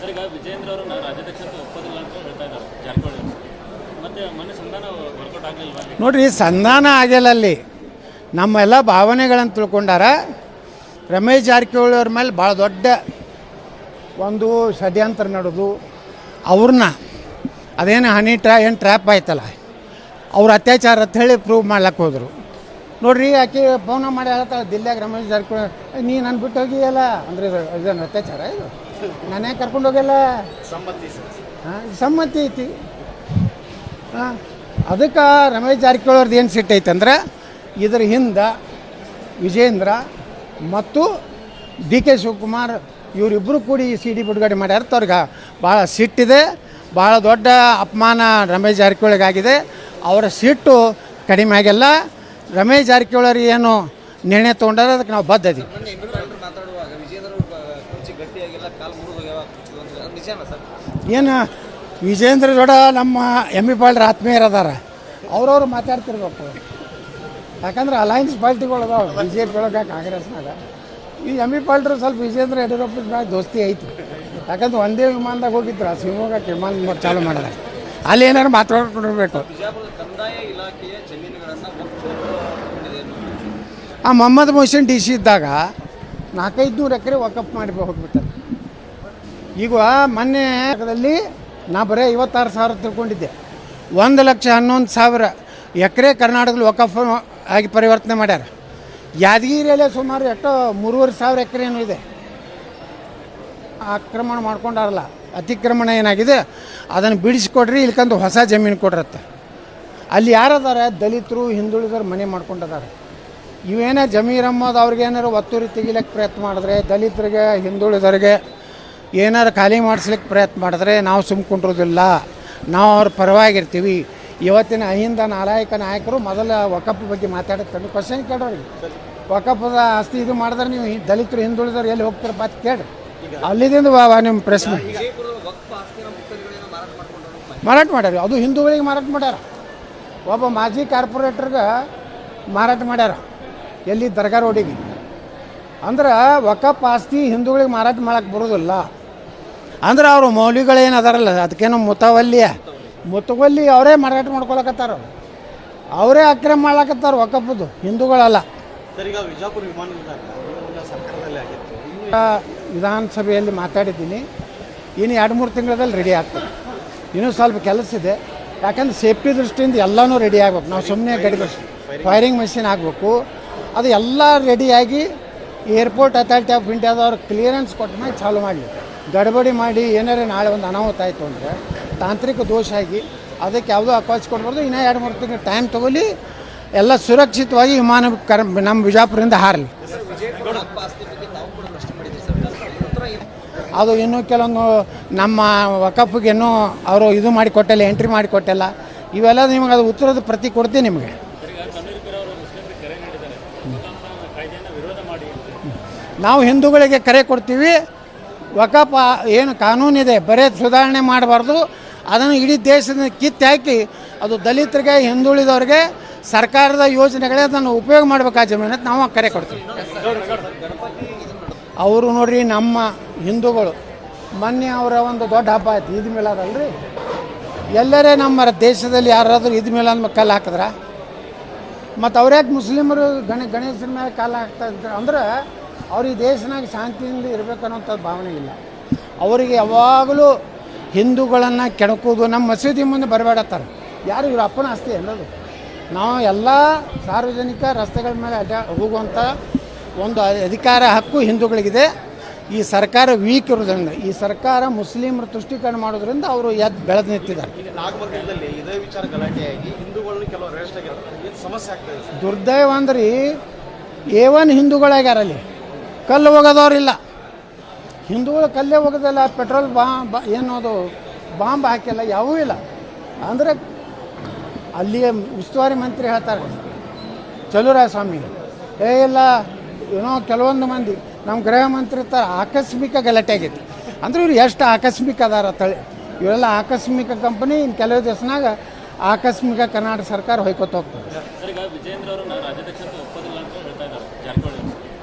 Sir, ಈಗ ವಿಜೇಂದ್ರ ಅವರು ರಾಜ್ಯಾಧ್ಯಕ್ಷತೆ ಒಪ್ಪೋದಿಲ್ಲ ಅಂತ ಹೇಳ್ತಾ ಇದ್ದಾರೆ ಜಾರಕಿಹೊಳಿ ಅವರು. ಮತ್ತೆ ಮೊನ್ನೆ ಸಂಧಾನ ವರ್ಕೌಟ್ ಆಗಲಿಲ್ವಾ? ನೋಡ್ರಿ, ಸಂಧಾನ ಆಗಿಲ್ಲ ಅಲ್ಲಿ. ನಮ್ಮೆಲ್ಲ ಭಾವನೆಗಳನ್ನು ತಿಳ್ಕೊಂಡಾರ. ರಮೇಶ್ ಜಾರಕಿಹೊಳಿ ಅವ್ರ ಮೇಲೆ ಭಾಳ ದೊಡ್ಡ ಒಂದು ಷಡ್ಯಂತ್ರ ನಡೆದು ಅವ್ರನ್ನ ಅದೇನು ಏನು ಟ್ರ್ಯಾಪ್ ಆಯ್ತಲ್ಲ, ಅವ್ರ ಅತ್ಯಾಚಾರ ಅಂತ ಹೇಳಿ ಪ್ರೂವ್ ಮಾಡ್ಲಿಕ್ಕೆ ಹೋದರು. ನೋಡ್ರಿ, ಆಕೆ ಫೋನ ಮಾಡಿ ಹೇಳ್ತಾಳೆ ದಿಲ್ಲಾಗ ರಮೇಶ್ ಜಾರಕಿಹೊಳಿ, ನೀ ನನ್ನ ಬಿಟ್ಟು ಹೋಗಿಯಲ್ಲ ಅಂದರೆ ಇದನ್ನು ಅತ್ಯಾಚಾರ, ಇದು ನಾನೇ ಕರ್ಕೊಂಡು ಹೋಗಿಲ್ಲ, ಸಮ್ಮತಿ ಐತಿ. ಹಾಂ, ಅದಕ್ಕೆ ರಮೇಶ್ ಜಾರಕಿಹೊಳಿ ಅವ್ರದ್ದು ಏನು ಸಿಟ್ಟು ಐತೆ ಅಂದ್ರೆ ಇದ್ರ ಹಿಂದೆ ವಿಜೇಂದ್ರ ಮತ್ತು ಡಿ ಕೆ ಶಿವಕುಮಾರ್ ಇವರಿಬ್ಬರು ಕೂಡಿ CD ಬಿಡುಗಡೆ ಮಾಡ್ಯಾರ. ಅವ್ರಿಗೆ ಭಾಳ ಸಿಟ್ಟಿದೆ, ಭಾಳ ದೊಡ್ಡ ಅಪಮಾನ ರಮೇಶ್ ಜಾರಕಿಹೊಳಿಗಾಗಿದೆ. ಅವರ ಸಿಟ್ಟು ಕಡಿಮೆ ಆಗಿಲ್ಲ. ರಮೇಶ್ ಜಾರಕಿಹೊಳಿ ಏನು ನಿರ್ಣಯ ತೊಗೊಂಡಾರ ಅದಕ್ಕೆ ನಾವು ಬದ್ಧದಿ. ಏನು ವಿಜೇಂದ್ರ ಜೋಡ ನಮ್ಮ MP ಪಾಲ್ರ ಆತ್ಮೀಯರು ಅದಾರ, ಅವ್ರವ್ರು ಮಾತಾಡ್ತಿರ್ಬೇಕು. ಯಾಕಂದ್ರೆ ಅಲಯನ್ಸ್ ಪಾರ್ಟಿಗಳು ಅದಾವೆ BJP ಒಳಗೆ, ಕಾಂಗ್ರೆಸ್ನಾಗ. ಈ MP ಪಾಲ್ರು ಸ್ವಲ್ಪ ವಿಜೇಂದ್ರ ಯಡಿಯೂರಪ್ಪನ ಮ್ಯಾಗ ದೋಸ್ತಿ ಐತಿ. ಯಾಕಂದ್ರೆ ಒಂದೇ ವಿಮಾನದಾಗ ಹೋಗಿದ್ರು, ಶಿವಮೊಗ್ಗಕ್ಕೆ ವಿಮಾನ ಚಾಲು ಮಾಡಿದಾರೆ. ಅಲ್ಲಿ ಏನಾರು ಮಾತಾಡ್ಕೊಂಡಿರ್ಬೇಕು. ಆ ಮೊಹಮ್ಮದ್ ಮೊಹಸಿನ್ DC ಇದ್ದಾಗ 400-500 ಎಕರೆ ವಕಫ್ ಮಾಡಿ ಹೋಗ್ಬಿಟ್ಟಾರೆ. ಈಗ ಮೊನ್ನೆ ನಾ ಬರೀ 56,000 ತಿಳ್ಕೊಂಡಿದ್ದೆ. 1,11,000 ಎಕರೆ ಕರ್ನಾಟಕದಲ್ಲಿ ವಕಫ್ ಆಗಿ ಪರಿವರ್ತನೆ ಮಾಡ್ಯಾರ. ಯಾದಗಿರಿಯಲ್ಲೇ ಸುಮಾರು 3,500 ಎಕರೆ ಏನೂ ಇದೆ, ಆಕ್ರಮಣ ಮಾಡ್ಕೊಂಡಾರಲ್ಲ, ಅತಿಕ್ರಮಣ ಏನಾಗಿದೆ ಅದನ್ನು ಬಿಡಿಸ್ಕೊಡ್ರಿ, ಇಲ್ಕಂದು ಹೊಸ ಜಮೀನು ಕೊಡ್ರತ್ತೆ. ಅಲ್ಲಿ ಯಾರದಾರ ದಲಿತರು ಹಿಂದುಳಿದವ್ರು ಮನೆ ಮಾಡ್ಕೊಂಡಿದ್ದಾರೆ. ಇವೇನೇ ಜಮೀರ್ ಅಹ್ಮದ್ ಅವ್ರಿಗೇನಾರು ಒತ್ತುರಿ ತೆಗಿಲಿಕ್ಕೆ ಪ್ರಯತ್ನ ಮಾಡಿದ್ರೆ, ದಲಿತರಿಗೆ ಹಿಂದುಳಿದವ್ರಿಗೆ ಏನಾರು ಖಾಲಿ ಮಾಡಿಸ್ಲಿಕ್ಕೆ ಪ್ರಯತ್ನ ಮಾಡಿದ್ರೆ ನಾವು ಸುಮ್ಕೊಂಡಿರೋದಿಲ್ಲ, ನಾವು ಅವ್ರ ಪರವಾಗಿರ್ತೀವಿ. ಇವತ್ತಿನ ಅಹಿಂದ ನಾಲಾಯಕ ನಾಯಕರು ಮೊದಲ ವಕಫ್ ಬಗ್ಗೆ ಮಾತಾಡುತ್ತಾರೆ. ಕ್ವಶನ್ ಕೇಳೋರಿಗೆ, ವಕಫದ ಆಸ್ತಿ ಇದು ಮಾಡಿದ್ರೆ ನೀವು ದಲಿತರು ಹಿಂದುಳಿದವ್ರು ಎಲ್ಲಿ ಹೋಗ್ತಿರಪ್ಪ ಅಂತ ಕೇಳ್ರಿ. ಅಲ್ಲಿದಿಂದ ನಿಮ್ಮ ಪ್ರಶ್ನೆ ಮಾರಾಟ ಮಾಡ್ಯಾರ. ಅದು ಹಿಂದೂಗಳಿಗೆ ಮಾರಾಟ ಮಾಡ್ಯಾರ. ಒಬ್ಬ ಮಾಜಿ ಕಾರ್ಪೊರೇಟರ್ಗೆ ಮಾರಾಟ ಮಾಡ್ಯಾರ, ಎಲ್ಲಿ ದರ್ಗಾ ರೋಡಿಗೆ. ಅಂದ್ರೆ ವಕಫ್ ಆಸ್ತಿ ಹಿಂದೂಗಳಿಗೆ ಮಾರಾಟ ಮಾಡೋಕ್ಕೆ ಬರೋದಿಲ್ಲ. ಅಂದ್ರೆ ಅವರು ಮೌಲ್ಯಗಳೇನು ಅದಾರಲ್ಲ, ಅದಕ್ಕೇನೋ ಮುತವಲ್ಲಿ ಅವರೇ ಮಾರಾಟ ಮಾಡ್ಕೊಳಕತ್ತಾರ, ಅವರೇ ಅಕ್ರಮ ಮಾಡ್ಲಕತ್ತಾರ. ವಕಫದ್ದು ಹಿಂದೂಗಳಲ್ಲ. ವಿಧಾನಸಭೆಯಲ್ಲಿ ಮಾತಾಡಿದ್ದೀನಿ, ಇನ್ನು 2-3 ತಿಂಗಳಲ್ಲಿ ರೆಡಿ ಆಗ್ತದೆ. ಇನ್ನೂ ಸ್ವಲ್ಪ ಕೆಲಸ ಇದೆ. ಯಾಕಂದ್ರೆ ಸೇಫ್ಟಿ ದೃಷ್ಟಿಯಿಂದ ಎಲ್ಲನೂ ರೆಡಿ ಆಗ್ಬೇಕು. ನಾವು ಸುಮ್ಮನೆ ಫೈರಿಂಗ್ ಮೆಷಿನ್ ಆಗಬೇಕು. ಅದು ಎಲ್ಲ ರೆಡಿಯಾಗಿ ಏರ್ಪೋರ್ಟ್ ಅಥಾರಿಟಿ ಆಫ್ ಇಂಡಿಯಾದವ್ರು ಕ್ಲಿಯರೆನ್ಸ್ ಕೊಟ್ಟ ಮೇಲೆ ಚಾಲು ಮಾಡಲಿ. ಗಡಬಡಿ ಮಾಡಿ ಏನಾರೇ ನಾಳೆ ಒಂದು ಅನಾಹುತ ಆಯಿತು ಅಂದರೆ ತಾಂತ್ರಿಕ ದೋಷ ಆಗಿ ಅದಕ್ಕೆ ಯಾವುದೋ ಅಪಾಚ್ ಕೊಡ್ಬಾರ್ದು. ಇನ್ನೂ 2-3 ತಿಂಗಳು ಟೈಮ್ ತೊಗೊಳ್ಳಿ, ಎಲ್ಲ ಸುರಕ್ಷಿತವಾಗಿ ವಿಮಾನ ನಮ್ಮ ವಿಜಯಪುರದಿಂದ ಹಾರಲಿ. ಅದು ಇನ್ನೂ ಕೆಲವೊಂದು ನಮ್ಮ ವಕಫ್ಗೆ ಇನ್ನೂ ಅವರು ಇದು ಮಾಡಿಕೊಟ್ಟಿಲ್ಲ, ಎಂಟ್ರಿ ಮಾಡಿಕೊಟ್ಟಿಲ್ಲ. ಇವೆಲ್ಲ ನಿಮಗೆ ಅದು ಉತ್ತರದ ಪ್ರತಿ ಕೊಡ್ತೀನಿ ನಿಮಗೆ. ನಾವು ಹಿಂದೂಗಳಿಗೆ ಕರೆ ಕೊಡ್ತೀವಿ, ವಕಫ್ ಏನು ಕಾನೂನಿದೆ ಬರೇ ಸುಧಾರಣೆ ಮಾಡಬಾರ್ದು, ಅದನ್ನು ಇಡೀ ದೇಶದ ಕಿತ್ತು ಹಾಕಿ ಅದು ದಲಿತರಿಗೆ ಹಿಂದುಳಿದವ್ರಿಗೆ ಸರ್ಕಾರದ ಯೋಜನೆಗಳೇ ಅದನ್ನು ಉಪಯೋಗ ಮಾಡಬೇಕಾದ ಜಮೀನು ಅಂತ ನಾವು ಕರೆ ಕೊಡ್ತೀವಿ. ಅವರು ನೋಡ್ರಿ, ನಮ್ಮ ಹಿಂದೂಗಳು ಮೊನ್ನೆ ಅವರ ಒಂದು ದೊಡ್ಡ ಹಬ್ಬ ಆಯ್ತು, ಈದ್ ಮಿಲಾದ್ ಅಲ್ರಿ. ಎಲ್ಲರೇ ನಮ್ಮ ದೇಶದಲ್ಲಿ ಯಾರಾದರೂ ಈದ್ ಮಿಲಾದ್ ಮೇಲೆ ಕಲ್ಲು ಹಾಕಿದ್ರ, ಮತ್ತು ಅವ್ರ್ಯಾಕೆ ಮುಸ್ಲಿಮರು ಗಣೇಶನ ಮೇಲೆ ಕಾಲು ಹಾಕ್ತಾ ಇದ್ದಾರೆ ಅಂದ್ರೆ ಅವ್ರಿಗೆ ದೇಶನಾಗ ಶಾಂತಿಯಿಂದ ಇರಬೇಕನ್ನೋಂಥದ್ದು ಭಾವನೆ ಇಲ್ಲ. ಅವರಿಗೆ ಯಾವಾಗಲೂ ಹಿಂದೂಗಳನ್ನು ಕೆಣಕೋದು, ನಮ್ಮ ಮಸೀದಿ ಮುಂದೆ ಬರಬೇಡತ್ತಾರೆ. ಯಾರು ಇವ್ರ ಅಪ್ಪನ ಆಸ್ತಿ ಅನ್ನೋದು. ನಾವು ಎಲ್ಲ ಸಾರ್ವಜನಿಕ ರಸ್ತೆಗಳ ಮೇಲೆ ಹೋಗುವಂಥ ಒಂದು ಅಧಿಕಾರ ಹಕ್ಕು ಹಿಂದೂಗಳಿಗಿದೆ. ಈ ಸರ್ಕಾರ ವೀಕ್ ಇರೋದ್ರಿಂದ, ಈ ಸರ್ಕಾರ ಮುಸ್ಲಿಮರ ತುಷ್ಟೀಕರಣ ಮಾಡೋದ್ರಿಂದ ಅವರು ಬೆಳೆದು ನಿಂತಿದ್ದಾರೆ. ಇದೇ ವಿಚಾರ ಗಲಾಟೆಯಾಗಿ ಹಿಂದೂಗಳನ್ನು ಕೆಲವು ಸಮಸ್ಯೆ ಆಗ್ತದೆ. ದುರ್ದೈವ ಅಂದ್ರೆ A1 ಹಿಂದೂಗಳಾಗ್ಯಾರ, ಅಲ್ಲಿ ಕಲ್ಲು ಹೋಗೋದವ್ರಿಲ್ಲ. ಹಿಂದೂಗಳು ಕಲ್ಲೇ ಹೋಗೋದಿಲ್ಲ, ಪೆಟ್ರೋಲ್ ಏನೋದು ಬಾಂಬ್ ಹಾಕಿಲ್ಲ, ಯಾವೂ ಇಲ್ಲ. ಅಂದರೆ ಅಲ್ಲಿಯ ಉಸ್ತುವಾರಿ ಮಂತ್ರಿ ಹೇಳ್ತಾರೆ ಚಲುರಾಯ ಸ್ವಾಮಿ, ಇಲ್ಲ ಏನೋ ಕೆಲವೊಂದು ಮಂದಿ ನಮ್ಮ ಗೃಹ ಮಂತ್ರಿ ಇರ್ತಾರೆ, ಆಕಸ್ಮಿಕ ಗಲಾಟೆ ಆಗೈತಿ. ಅಂದ್ರೆ ಇವ್ರು ಎಷ್ಟು ಆಕಸ್ಮಿಕ ಅದಾರ ತಳಿ, ಇವೆಲ್ಲ ಆಕಸ್ಮಿಕ ಕಂಪನಿ. ಇನ್ನು ಕೆಲವು ದಿವಸನಾಗ ಆಕಸ್ಮಿಕ ಕರ್ನಾಟಕ ಸರ್ಕಾರ ಹೊಯ್ಕೊತ ಹೋಗ್ತದೆ. ಸರ್, ಈಗ ವಿಜೇಂದ್ರ ಅವರು ರಾಜ್ಯಾಧ್ಯಕ್ಷತೆ ಒಪ್ಪೋದಿಲ್ಲ ಅಂತ ಹೇಳ್ತಾ ಇದ್ದಾರೆ ಜಾರಕಿಹೊಳಿ.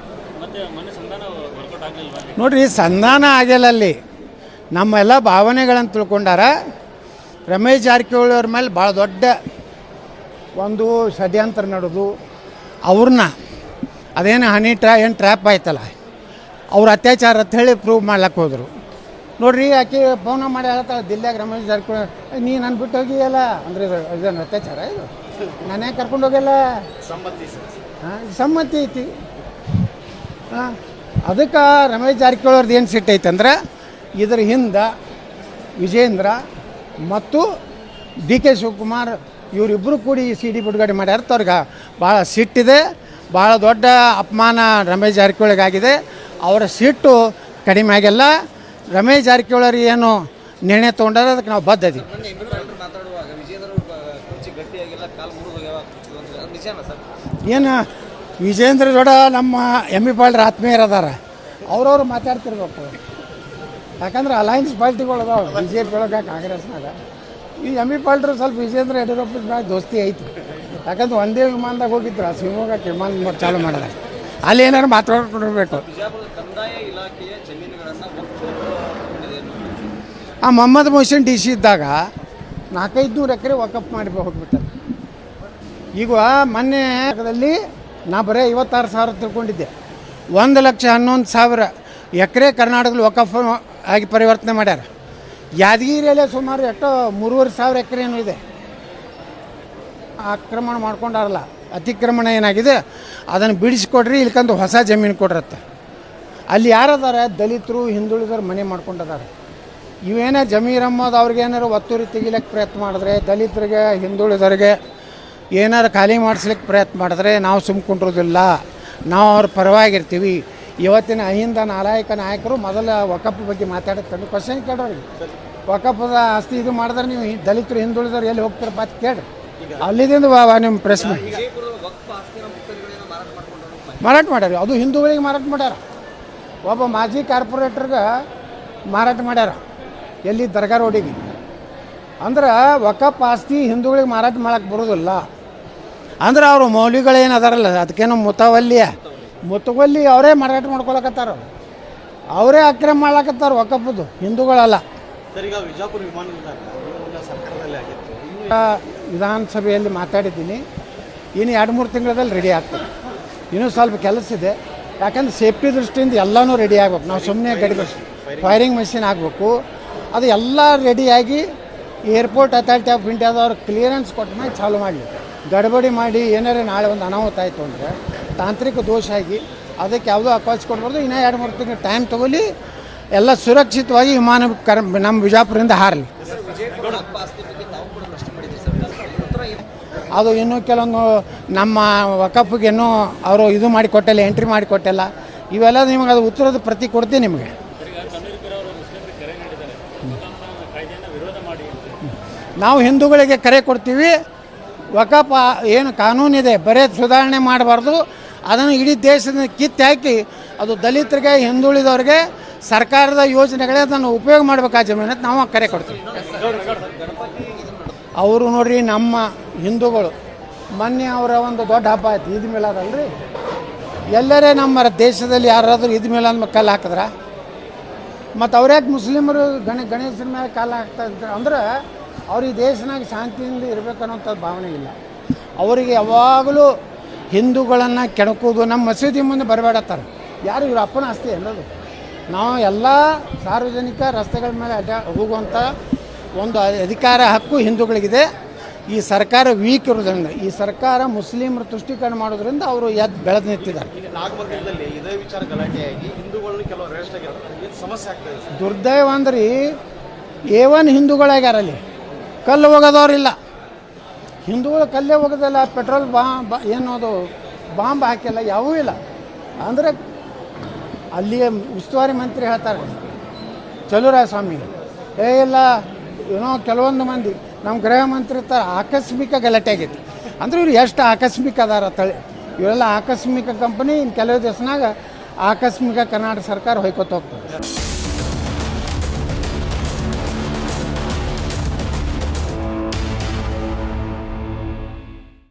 ಮತ್ತೆ ಮೊನ್ನೆ ಸಂಧಾನ ವರ್ಕೌಟ್ ಆಗಲಿಲ್ವಾ? ನೋಡ್ರಿ, ಸಂಧಾನ ಆಗಿಲ್ಲ ಅಲ್ಲಿ. ನಮ್ಮೆಲ್ಲ ಭಾವನೆಗಳನ್ನು ತಿಳ್ಕೊಂಡಾರ. ರಮೇಶ್ ಜಾರಕಿಹೊಳಿ ಅವ್ರ ಮೇಲೆ ಭಾಳ ದೊಡ್ಡ ಒಂದು ಷಡ್ಯಂತ್ರ ನಡೆದು ಅವ್ರನ್ನ ಅದೇನು ಏನು ಟ್ರ್ಯಾಪ್ ಆಯ್ತಲ್ಲ, ಅವ್ರ ಅತ್ಯಾಚಾರ ಅಂತ ಹೇಳಿ ಪ್ರೂವ್ ಮಾಡ್ಲಿಕ್ಕೆ ಹೋದರು. ನೋಡ್ರಿ, ಆಕೆ ಫೋನ ಮಾಡಿ ಹೇಳ್ತಾಳೆ ದಿಲ್ಲಾಗ ರಮೇಶ್ ಜಾರಕಿಹೊಳಿ, ನೀ ನನ್ನ ಬಿಟ್ಟು ಹೋಗಿಯಲ್ಲ ಅಂದರೆ ಇದನ್ನು ಅತ್ಯಾಚಾರ, ಇದು ನಾನೇ ಕರ್ಕೊಂಡು ಹೋಗಿಲ್ಲ, ಸಮ್ಮತಿ ಐತಿ. ಹಾಂ, ಅದಕ್ಕೆ ರಮೇಶ್ ಜಾರಕಿಹೊಳಿ ಅವ್ರದ್ದು ಏನು ಸಿಟ್ಟು ಐತೆ ಅಂದ್ರೆ ಇದ್ರ ಹಿಂದೆ ವಿಜೇಂದ್ರ ಮತ್ತು ಡಿ ಕೆ ಶಿವಕುಮಾರ್ ಇವರಿಬ್ಬರು ಕೂಡಿ CD ಬಿಡುಗಡೆ ಮಾಡ್ಯಾರ. ಅವ್ರಿಗೆ ಭಾಳ ಸಿಟ್ಟಿದೆ, ಭಾಳ ದೊಡ್ಡ ಅಪಮಾನ ರಮೇಶ್ ಜಾರಕಿಹೊಳಿಗಾಗಿದೆ. ಅವರ ಸಿಟ್ಟು ಕಡಿಮೆ ಆಗಿಲ್ಲ. ರಮೇಶ್ ಜಾರಕಿಹೊಳಿ ಏನು ನಿರ್ಣಯ ತೊಗೊಂಡಾರ ಅದಕ್ಕೆ ನಾವು ಬದ್ಧದಿ. ಏನು ವಿಜೇಂದ್ರ ಜೋಡ ನಮ್ಮ MP ಪಾಲ್ರ ಆತ್ಮೀಯರು ಅದಾರ, ಅವ್ರವ್ರು ಮಾತಾಡ್ತಿರ್ಬೇಕು. ಯಾಕಂದ್ರೆ ಅಲಯನ್ಸ್ ಪಾರ್ಟಿಗಳು ಅದಾವೆ BJP ಒಳಗೆ, ಕಾಂಗ್ರೆಸ್ನಾಗ. ಈ MP ಪಾಲ್ರು ಸ್ವಲ್ಪ ವಿಜೇಂದ್ರ ಯಡಿಯೂರಪ್ಪನ ಮ್ಯಾಗ ದೋಸ್ತಿ ಐತಿ. ಯಾಕಂದ್ರೆ ಒಂದೇ ವಿಮಾನದಾಗ ಹೋಗಿದ್ರು, ಆ ಶಿವಮೊಗ್ಗಕ್ಕೆ ವಿಮಾನ ಚಾಲು ಮಾಡಿದ, ಅಲ್ಲಿ ಏನಾರು ಮಾತಾಡ್ಕೊಂಡಿರ್ಬೇಕು. ಆ ಮೊಹಮ್ಮದ್ ಮೊಹಸಿನ್ DC ಇದ್ದಾಗ 400-500 ಎಕರೆ ವಕಫ್ ಮಾಡಿ ಹೋಗ್ಬಿಟ್ಟಾರೆ. ಈಗ ಮೊನ್ನೆ ನಾ ಬರೀ 56,000 ತಿಳ್ಕೊಂಡಿದ್ದೆ. 1,11,000 ಎಕರೆ ಕರ್ನಾಟಕದಲ್ಲಿ ವಕಫ್ ಆಗಿ ಪರಿವರ್ತನೆ ಮಾಡ್ಯಾರ. ಯಾದಗಿರಿಯಲ್ಲೇ ಸುಮಾರು 3,500 ಎಕರೆ ಏನೂ ಇದೆ, ಆಕ್ರಮಣ ಮಾಡ್ಕೊಂಡಾರಲ್ಲ, ಅತಿಕ್ರಮಣ ಏನಾಗಿದೆ ಅದನ್ನು ಬಿಡಿಸ್ಕೊಡ್ರಿ, ಇಲ್ಕಂದು ಹೊಸ ಜಮೀನು ಕೊಡ್ರತ್ತ. ಅಲ್ಲಿ ಯಾರದಾರ ದಲಿತರು ಹಿಂದುಳಿದವ್ರು ಮನೆ ಮಾಡ್ಕೊಂಡಿದ್ದಾರೆ. ಇವೇನೇ ಜಮೀರ್ ಅಹ್ಮದ್ ಅವ್ರಿಗೇನಾರು ಒತ್ತುರಿ ತೆಗಿಲಿಕ್ಕೆ ಪ್ರಯತ್ನ ಮಾಡಿದ್ರೆ, ದಲಿತರಿಗೆ ಹಿಂದುಳಿದವ್ರಿಗೆ ಏನಾರು ಖಾಲಿ ಮಾಡಿಸ್ಲಿಕ್ಕೆ ಪ್ರಯತ್ನ ಮಾಡಿದ್ರೆ ನಾವು ಸುಮ್ಕೊಂಡಿರೋದಿಲ್ಲ, ನಾವು ಅವ್ರ ಪರವಾಗಿರ್ತೀವಿ. ಇವತ್ತಿನ ಅಹಿಂದ ನಾಲಾಯಕ ನಾಯಕರು ಮೊದಲ ವಕಫ್ ಬಗ್ಗೆ ಮಾತಾಡುತ್ತಾರೆ. ಕ್ವಶನ್ ಕೇಳೋರಿಗೆ, ವಕಫದ ಆಸ್ತಿ ಇದು ಮಾಡಿದ್ರೆ ನೀವು ದಲಿತರು ಹಿಂದುಳಿದವ್ರು ಎಲ್ಲಿ ಹೋಗ್ತಾರಪ್ಪ ಅಂತ ಕೇಳ್ರಿ. ಅಲ್ಲಿದಿಂದ ನಿಮ್ಮ ಪ್ರಶ್ನೆ ಮಾರಾಟ ಮಾಡ್ಯಾರ. ಅದು ಹಿಂದೂಗಳಿಗೆ ಮಾರಾಟ ಮಾಡ್ಯಾರ. ಒಬ್ಬ ಮಾಜಿ ಕಾರ್ಪೊರೇಟರ್ಗೆ ಮಾರಾಟ ಮಾಡ್ಯಾರ, ಎಲ್ಲಿ ದರ್ಗಾ ರೋಡಿಗೆ. ಅಂದ್ರೆ ವಕಫ್ ಆಸ್ತಿ ಹಿಂದೂಗಳಿಗೆ ಮಾರಾಟ ಮಾಡೋಕ್ಕೆ ಬರೋದಿಲ್ಲ. ಅಂದ್ರೆ ಅವರು ಮೌಲ್ಯಗಳೇನು ಅದಾರಲ್ಲ, ಅದಕ್ಕೇನೋ ಮುತವಲ್ಲಿ ಅವರೇ ಮಾರಾಟ ಮಾಡ್ಕೊಳಕತ್ತಾರ, ಅವರೇ ಅಕ್ರಮ ಮಾಡ್ಲಕತ್ತಾರ ವಕಫದ್ದು, ಹಿಂದೂಗಳಲ್ಲ. ವಿಜಾಪುರ ವಿಮಾನ ಸರ್ಕಾರದಲ್ಲಿ ಆಗಿತ್ತು, ವಿಧಾನಸಭೆಯಲ್ಲಿ ಮಾತಾಡಿದ್ದೀನಿ. ಇನ್ನು 2-3 ತಿಂಗಳಲ್ಲಿ ರೆಡಿ ಆಗ್ತದೆ. ಇನ್ನೂ ಸ್ವಲ್ಪ ಕೆಲಸ ಇದೆ. ಯಾಕಂದ್ರೆ ಸೇಫ್ಟಿ ದೃಷ್ಟಿಯಿಂದ ಎಲ್ಲನೂ ರೆಡಿ ಆಗ್ಬೇಕು. ನಾವು ಸುಮ್ಮನೆ ಫೈರಿಂಗ್ ಮೆಷಿನ್ ಆಗಬೇಕು. ಅದು ಎಲ್ಲ ರೆಡಿಯಾಗಿ ಏರ್ಪೋರ್ಟ್ ಅಥಾರಿಟಿ ಆಫ್ ಇಂಡಿಯಾದವ್ರು ಕ್ಲಿಯರೆನ್ಸ್ ಕೊಟ್ಟ ಮೇಲೆ ಚಾಲು ಮಾಡಲಿ. ಗಡಬಡಿ ಮಾಡಿ ಏನಾರೇ ನಾಳೆ ಒಂದು ಅನಾಹುತ ಆಯಿತು ಅಂದರೆ ತಾಂತ್ರಿಕ ದೋಷ ಆಗಿ ಅದಕ್ಕೆ ಯಾವುದೋ ಅಪಾಚ್ ಕೊಡ್ಬಾರ್ದು. ಇನ್ನೂ 2-3 ತಿಂಗಳು ಟೈಮ್ ತೊಗೊಳ್ಳಿ, ಎಲ್ಲ ಸುರಕ್ಷಿತವಾಗಿ ವಿಮಾನ ನಮ್ಮ ವಿಜಾಪುರದಿಂದ ಹಾರಲಿ. ಅದು ಇನ್ನೂ ಕೆಲವೊಂದು ನಮ್ಮ ವಕಫ್ಗೆ ಇನ್ನೂ ಅವರು ಇದು ಮಾಡಿಕೊಟ್ಟಿಲ್ಲ, ಎಂಟ್ರಿ ಮಾಡಿಕೊಟ್ಟಿಲ್ಲ. ಇವೆಲ್ಲ ನಿಮಗೆ ಅದು ಉತ್ತರದ ಪ್ರತಿ ಕೊಡ್ತೀನಿ ನಿಮಗೆ. ನಾವು ಹಿಂದೂಗಳಿಗೆ ಕರೆ ಕೊಡ್ತೀವಿ, ವಕಫ್ ಏನು ಕಾನೂನಿದೆ ಬರೇ ಸುಧಾರಣೆ ಮಾಡಬಾರ್ದು, ಅದನ್ನು ಇಡೀ ದೇಶದ ಕಿತ್ತು ಹಾಕಿ ಅದು ದಲಿತರಿಗೆ ಹಿಂದುಳಿದವ್ರಿಗೆ ಸರ್ಕಾರದ ಯೋಜನೆಗಳೇ ಅದನ್ನು ಉಪಯೋಗ ಮಾಡಬೇಕಾದ ಜಮೀನು ಅಂತ ನಾವು ಕರೆ ಕೊಡ್ತೀವಿ. ಅವರು ನೋಡ್ರಿ, ನಮ್ಮ ಹಿಂದೂಗಳು ಮೊನ್ನೆ ಅವರ ಒಂದು ದೊಡ್ಡ ಹಬ್ಬ ಆಯ್ತು, ಈದ್ ಮಿಲಾದ್ ಅಲ್ರಿ. ಎಲ್ಲರೇ ನಮ್ಮ ದೇಶದಲ್ಲಿ ಯಾರಾದರೂ ಈದ್ ಮಿಲಾದ್ ಮೇಲೆ ಕಲ್ಲು ಹಾಕಿದ್ರ, ಮತ್ತು ಅವ್ರ್ಯಾಕೆ ಮುಸ್ಲಿಮರು ಗಣೇಶನ ಮೇಲೆ ಕಾಲು ಹಾಕ್ತಾ ಇದ್ದಾರೆ ಅಂದ್ರೆ ಅವ್ರಿಗೆ ದೇಶನಾಗ ಶಾಂತಿಯಿಂದ ಇರಬೇಕನ್ನೋಂಥದ್ದು ಭಾವನೆ ಇಲ್ಲ. ಅವರಿಗೆ ಯಾವಾಗಲೂ ಹಿಂದೂಗಳನ್ನು ಕೆಣಕೋದು, ನಮ್ಮ ಮಸೀದಿ ಮುಂದೆ ಬರಬೇಡತ್ತಾರೆ. ಯಾರು ಇವ್ರ ಅಪ್ಪನ ಆಸ್ತಿ ಅನ್ನೋದು. ನಾವು ಎಲ್ಲ ಸಾರ್ವಜನಿಕ ರಸ್ತೆಗಳ ಮೇಲೆ ಹೋಗುವಂಥ ಒಂದು ಅಧಿಕಾರ ಹಕ್ಕು ಹಿಂದೂಗಳಿಗಿದೆ. ಈ ಸರ್ಕಾರ ವೀಕ್ ಇರೋದ್ರಿಂದ, ಈ ಸರ್ಕಾರ ಮುಸ್ಲಿಮರು ತುಷ್ಟೀಕರಣ ಮಾಡೋದ್ರಿಂದ ಅವರು ಬೆಳೆದು ನಿಂತಿದ್ದಾರೆ. ನಾಗಮಂಗಲದಲ್ಲಿ ಇದೇ ವಿಚಾರ ಗಲಾಟೆಯಾಗಿ ಹಿಂದೂಗಳನ್ನು ಕೆಲವು ಅರೆಸ್ಟ್ ಆಗಿರ್ತಾರೆ, ಏನು ಸಮಸ್ಯೆ ಆಗ್ತದೆ? ದುರ್ದೈವ ಅಂದ್ರೆ A1 ಹಿಂದೂಗಳಾಗ್ಯಾರ, ಅಲ್ಲಿ ಕಲ್ಲು ಹೋಗೋದವ್ರಿಲ್ಲ. ಹಿಂದೂಗಳು ಕಲ್ಲೇ ಹೋಗೋದಿಲ್ಲ, ಪೆಟ್ರೋಲ್ ಏನೋದು ಬಾಂಬ್ ಹಾಕಿಲ್ಲ, ಯಾವೂ ಇಲ್ಲ. ಅಂದರೆ ಅಲ್ಲಿಯ ಉಸ್ತುವಾರಿ ಮಂತ್ರಿ ಹೇಳ್ತಾರೆ ಚಲುರಾಯ ಸ್ವಾಮಿ, ಇಲ್ಲ ಏನೋ ಕೆಲವೊಂದು ಮಂದಿ ನಮ್ಮ ಗೃಹ ಮಂತ್ರಿ ಇರ್ತಾರೆ, ಆಕಸ್ಮಿಕ ಗಲಾಟೆ ಆಗೈತಿ. ಅಂದ್ರೆ ಇವ್ರು ಎಷ್ಟು ಆಕಸ್ಮಿಕ ಅದಾರ ತಳಿ, ಇವರೆಲ್ಲ ಆಕಸ್ಮಿಕ ಕಂಪನಿ. ಇನ್ನು ಕೆಲವು ದಿವಸನಾಗ ಆಕಸ್ಮಿಕ ಕರ್ನಾಟಕ ಸರ್ಕಾರ ಹೊಯ್ಕೊತ ಹೋಗ್ತದೆ.